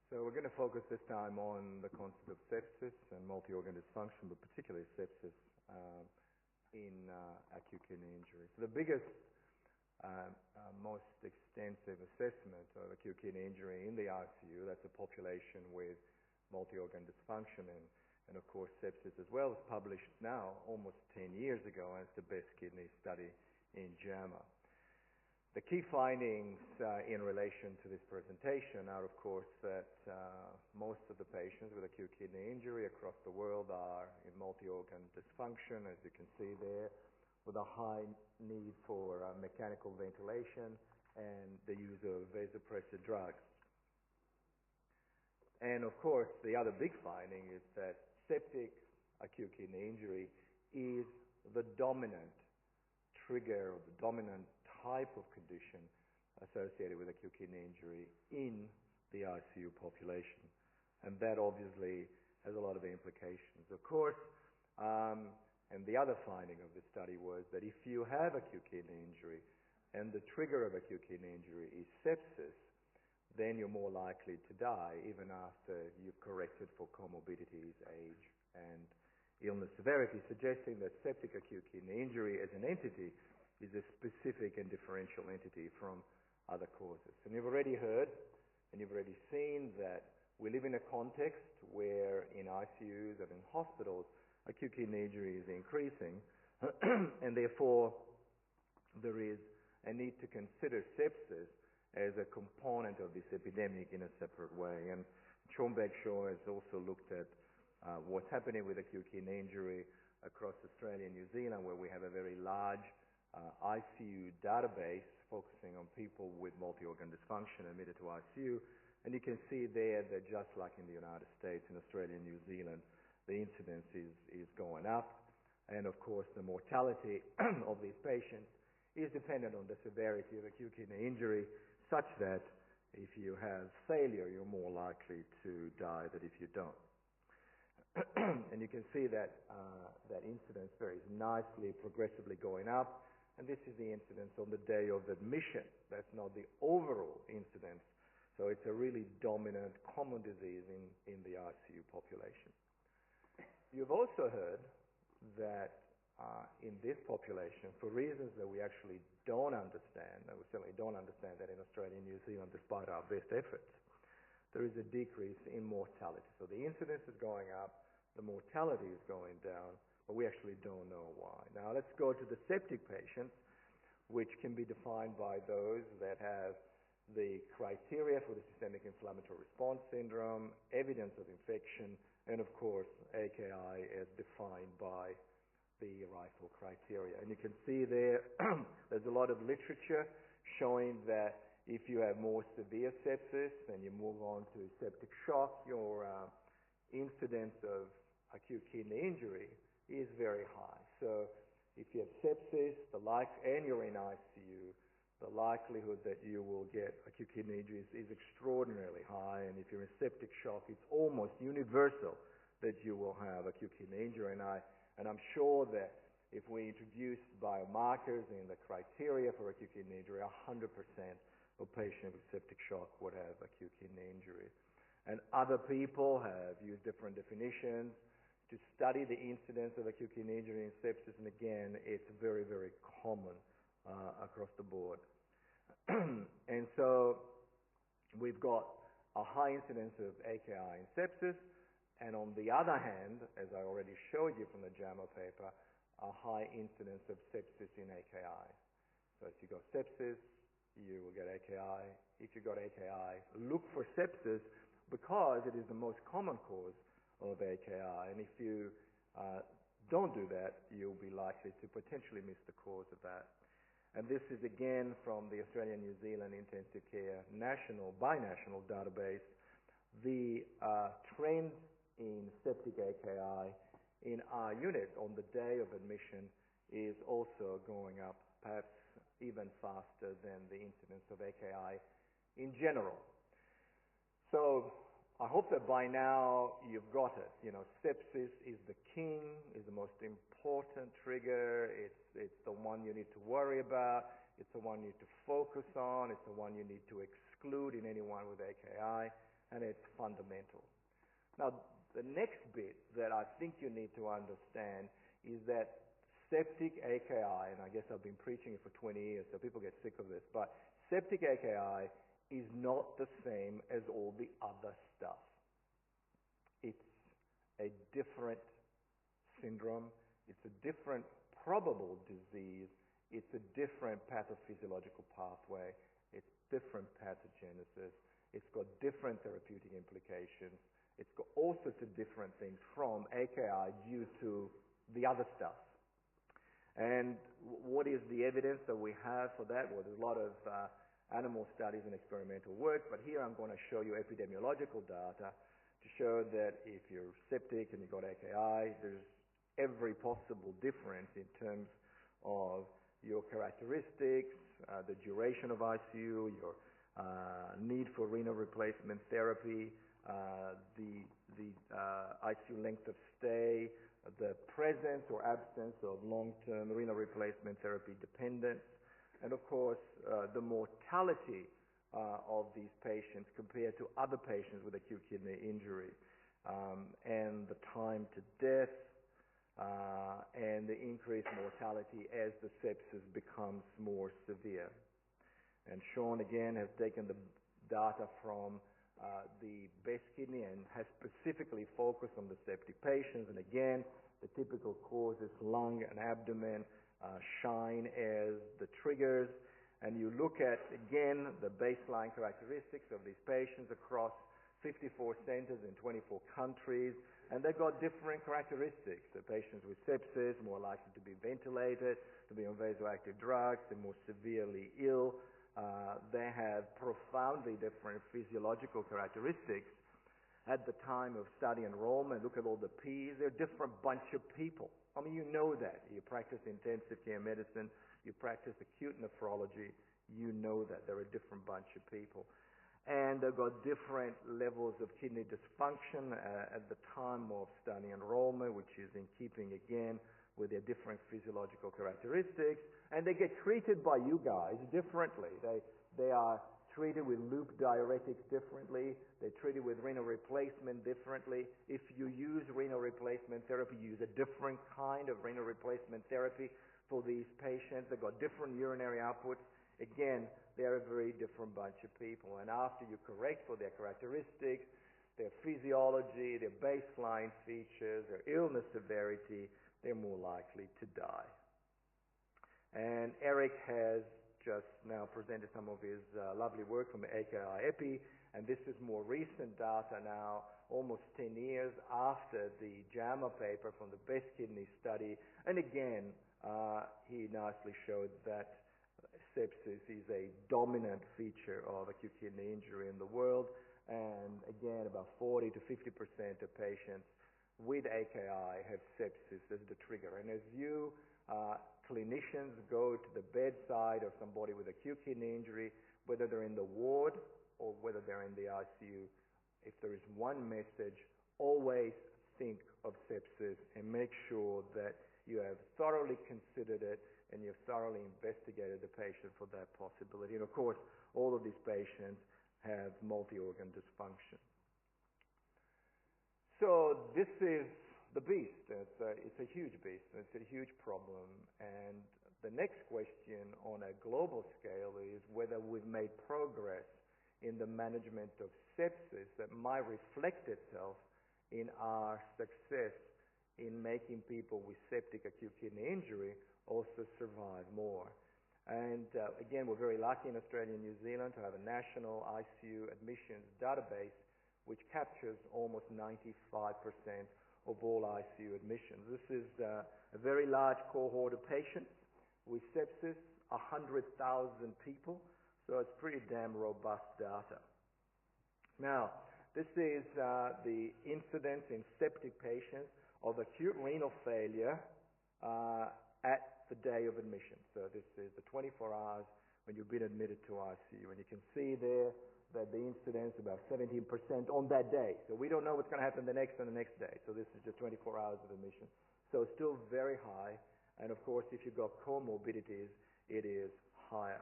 So we're going to focus this time on the concept of sepsis and multi-organ dysfunction, but particularly sepsis in acute kidney injury. So the biggest, most extensive assessment of acute kidney injury in the ICU, that's a population with multi-organ dysfunction, and of course sepsis as well, is published now almost 10 years ago as the best kidney study in JAMA. The key findings in relation to this presentation are, of course, that most of the patients with acute kidney injury across the world are in multi-organ dysfunction, as you can see there, with a high need for mechanical ventilation and the use of vasopressor drugs. And, of course, the other big finding is that septic acute kidney injury is the dominant trigger or the dominant type of condition associated with acute kidney injury in the ICU population. And that obviously has a lot of implications. Of course, and the other finding of the study was that if you have acute kidney injury and the trigger of acute kidney injury is sepsis, then you're more likely to die even after you've corrected for comorbidities, age, and illness severity, suggesting that septic acute kidney injury as an entity is a specific and differential entity from other causes. And you've already heard and you've already seen that we live in a context where in ICUs and in hospitals acute kidney injury is increasing and therefore there is a need to consider sepsis as a component of this epidemic in a separate way. And Sean Bagshaw has also looked at what's happening with acute kidney injury across Australia and New Zealand, where we have a very large ICU database focusing on people with multi-organ dysfunction admitted to ICU. And you can see there that just like in the United States, in Australia and New Zealand, the incidence is going up. And of course, the mortality of these patients is dependent on the severity of acute kidney injury, such that if you have failure, you're more likely to die than if you don't. And you can see that that incidence varies nicely, progressively going up. And this is the incidence on the day of admission. That's not the overall incidence. So it's a really dominant common disease in the ICU population. You've also heard that in this population, for reasons that we actually don't understand, and we certainly don't understand that in Australia and New Zealand despite our best efforts, there is a decrease in mortality. So the incidence is going up, the mortality is going down, but we actually don't know why. Now let's go to the septic patients, which can be defined by those that have the criteria for the systemic inflammatory response syndrome, evidence of infection, and of course AKI as defined by the RIFLE criteria. And you can see there, there's a lot of literature showing that if you have more severe sepsis and you move on to septic shock, your incidence of acute kidney injury is very high. So if you have sepsis and you're in ICU, the likelihood that you will get acute kidney injury is extraordinarily high. And if you're in septic shock, it's almost universal that you will have acute kidney injury. And I'm sure that if we introduce biomarkers in the criteria for acute kidney injury, 100% of patients with septic shock would have acute kidney injury. And other people have used different definitions to study the incidence of acute kidney injury and sepsis, and again, it's very, very common across the board. And so we've got a high incidence of AKI and sepsis, and on the other hand, as I already showed you from the JAMA paper, a high incidence of sepsis in AKI. So if you got sepsis, you will get AKI. If you got AKI, look for sepsis because it is the most common cause of AKI. And if you don't do that, you'll be likely to potentially miss the cause of that. And this is again from the Australian New Zealand Intensive Care binational database. The trend in septic AKI in our unit on the day of admission is also going up, perhaps even faster than the incidence of AKI in general. So I hope that by now you've got it. You know, sepsis is the king, is the most important trigger. It's the one you need to worry about. It's the one you need to focus on. It's the one you need to exclude in anyone with AKI. and it's fundamental. Now, the next bit that I think you need to understand is that septic AKI, and I guess I've been preaching it for 20 years, so people get sick of this, but septic AKI is not the same as all the other stuff. It's a different syndrome. It's a different probable disease. It's a different pathophysiological pathway. It's different pathogenesis. It's got different therapeutic implications. It's got all sorts of different things from AKI due to the other stuff. And what is the evidence that we have for that? Well, there's a lot of animal studies and experimental work, but here I'm going to show you epidemiological data to show that if you're septic and you've got AKI, there's every possible difference in terms of your characteristics, the duration of ICU, your need for renal replacement therapy, the ICU length of stay, the presence or absence of long-term renal replacement therapy dependence, and of course the mortality of these patients compared to other patients with acute kidney injury, and the time to death, and the increased mortality as the sepsis becomes more severe. And Sean again has taken the data from the best kidney and has specifically focused on the septic patients. And again, the typical causes, lung and abdomen, shine as the triggers. And you look at, again, the baseline characteristics of these patients across 54 centers in 24 countries, and they've got different characteristics. The patients with sepsis more likely to be ventilated, to be on vasoactive drugs, they're more severely ill. They have profoundly different physiological characteristics. At the time of study enrollment, look at all the P's, they're a different bunch of people. I mean, you know that. You practice intensive care medicine, you practice acute nephrology, you know that they're a different bunch of people. And they've got different levels of kidney dysfunction at the time of study enrollment, which is in keeping, again, with their different physiological characteristics. And they get treated by you guys differently. They are treated with loop diuretics differently. They're treated with renal replacement differently. If you use renal replacement therapy, you use a different kind of renal replacement therapy for these patients. They've got different urinary outputs. Again, they're a very different bunch of people. And after you correct for their characteristics, their physiology, their baseline features, their illness severity, they're more likely to die. And Eric has just now presented some of his lovely work from the AKI Epi, and this is more recent data now, almost 10 years after the JAMA paper from the Best Kidney study. And again, he nicely showed that sepsis is a dominant feature of acute kidney injury in the world, and again, about 40 to 50% of patients with AKI have sepsis as the trigger. And as you clinicians go to the bedside of somebody with acute kidney injury, whether they're in the ward or whether they're in the ICU, if there is one message, always think of sepsis and make sure that you have thoroughly considered it and you've thoroughly investigated the patient for that possibility. And of course, all of these patients have multi-organ dysfunction. So this is the beast. It's a huge beast. It's a huge problem. And the next question on a global scale is whether we've made progress in the management of sepsis that might reflect itself in our success in making people with septic acute kidney injury also survive more. And again, we're very lucky in Australia and New Zealand to have a national ICU admissions database which captures almost 95% of all ICU admissions. This is a very large cohort of patients with sepsis, 100,000 people, so it's pretty damn robust data. Now, this is the incidence in septic patients of acute renal failure at the day of admission. So this is the 24 hours when you've been admitted to ICU. And you can see there that the incidence is about 17% on that day. So we don't know what's going to happen the next and the next day. So this is just 24 hours of admission. So it's still very high. And of course, if you've got comorbidities, it is higher.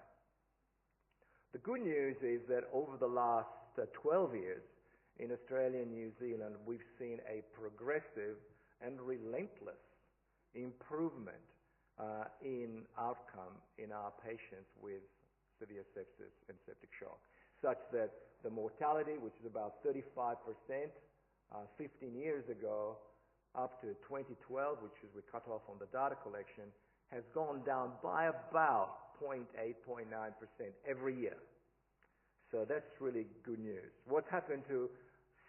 The good news is that over the last 12 years, in Australia and New Zealand, we've seen a progressive and relentless improvement in outcome in our patients with severe sepsis and septic shock, such that the mortality, which is about 35% 15 years ago, up to 2012, which is we cut off on the data collection, has gone down by about 0.8, 0.9% every year. So that's really good news. What's happened to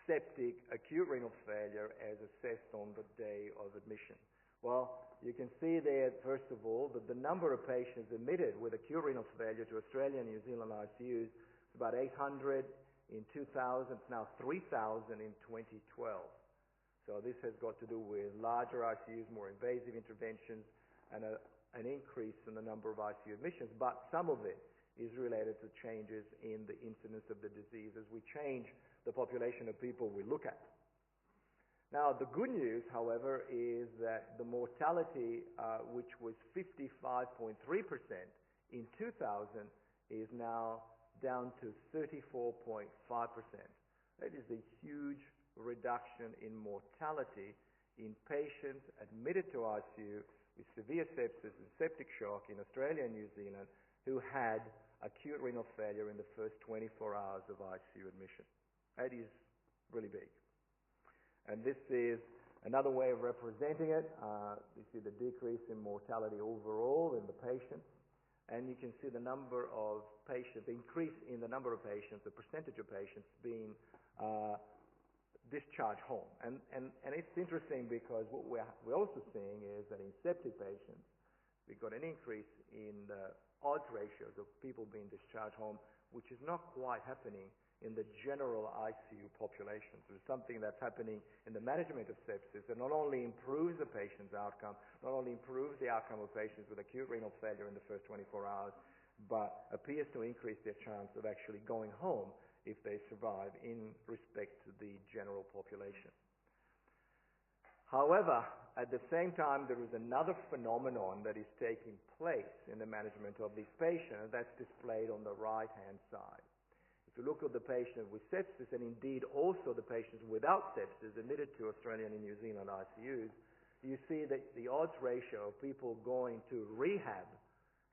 septic acute renal failure as assessed on the day of admission? Well, you can see there, first of all, that the number of patients admitted with acute renal failure to Australia and New Zealand ICUs is about 800 in 2000, it's now 3,000 in 2012. So this has got to do with larger ICUs, more invasive interventions, and an increase in the number of ICU admissions. But some of it is related to changes in the incidence of the disease as we change the population of people we look at. Now, the good news, however, is that the mortality, which was 55.3% in 2000, is now down to 34.5%. That is a huge reduction in mortality in patients admitted to ICU with severe sepsis and septic shock in Australia and New Zealand who had acute renal failure in the first 24 hours of ICU admission. That is really big. And this is another way of representing it. You see the decrease in mortality overall in the patients. And you can see the number of patients, the increase in the number of patients, the percentage of patients being discharged home. And it's interesting because what we're also seeing is that in septic patients, we've got an increase in the odds ratios of people being discharged home, which is not quite happening in the general ICU population. So it's something that's happening in the management of sepsis that not only improves the patient's outcome, not only improves the outcome of patients with acute renal failure in the first 24 hours, but appears to increase their chance of actually going home if they survive in respect to the general population. However, at the same time, there is another phenomenon that is taking place in the management of these patients that's displayed on the right-hand side. If you look at the patient with sepsis, and indeed also the patients without sepsis admitted to Australian and New Zealand ICUs, you see that the odds ratio of people going to rehab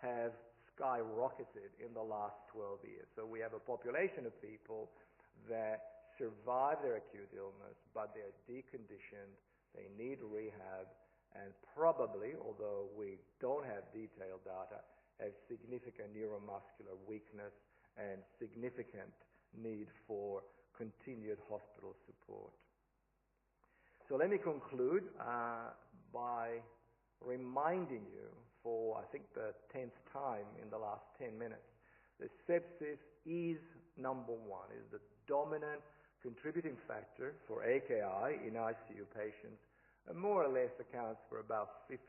have skyrocketed in the last 12 years. So we have a population of people that survive their acute illness, but they're deconditioned, they need rehab, and probably, although we don't have detailed data, have significant neuromuscular weakness and significant need for continued hospital support. So let me conclude by reminding you for, I think, the 10th time in the last 10 minutes, that sepsis is number one, is the dominant contributing factor for AKI in ICU patients, and more or less accounts for about 50%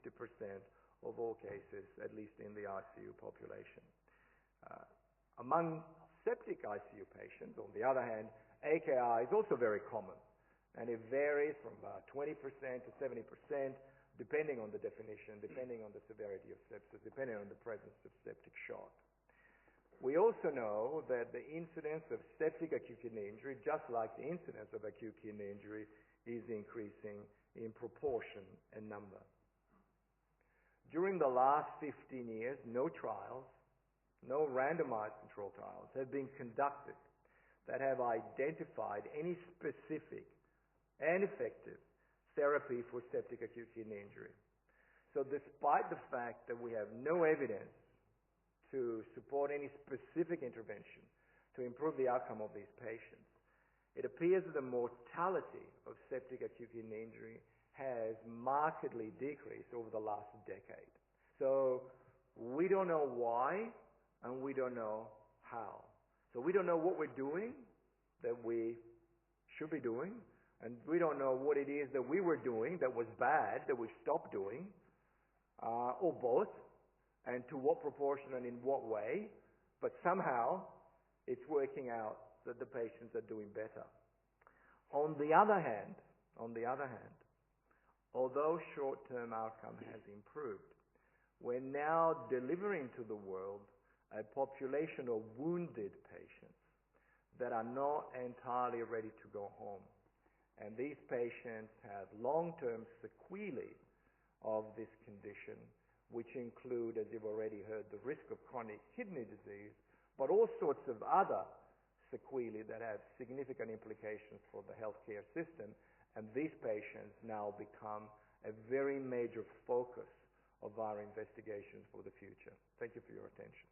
of all cases, at least in the ICU population. Among septic ICU patients, on the other hand, AKI is also very common, and it varies from about 20% to 70%, depending on the definition, depending on the severity of sepsis, depending on the presence of septic shock. We also know that the incidence of septic acute kidney injury, just like the incidence of acute kidney injury, is increasing in proportion and number. During the last 15 years, no trials, no randomized control trials have been conducted that have identified any specific and effective therapy for septic acute kidney injury. So despite the fact that we have no evidence to support any specific intervention to improve the outcome of these patients, it appears that the mortality of septic acute kidney injury has markedly decreased over the last decade. So we don't know why, and we don't know how. So we don't know what we're doing that we should be doing, and we don't know what it is that we were doing that was bad, that we stopped doing, or both, and to what proportion and in what way, but somehow it's working out that the patients are doing better. On the other hand, although short-term outcome has improved, we're now delivering to the world a population of wounded patients that are not entirely ready to go home. And these patients have long-term sequelae of this condition, which include, as you've already heard, the risk of chronic kidney disease, but all sorts of other sequelae that have significant implications for the healthcare system. And these patients now become a very major focus of our investigations for the future. Thank you for your attention.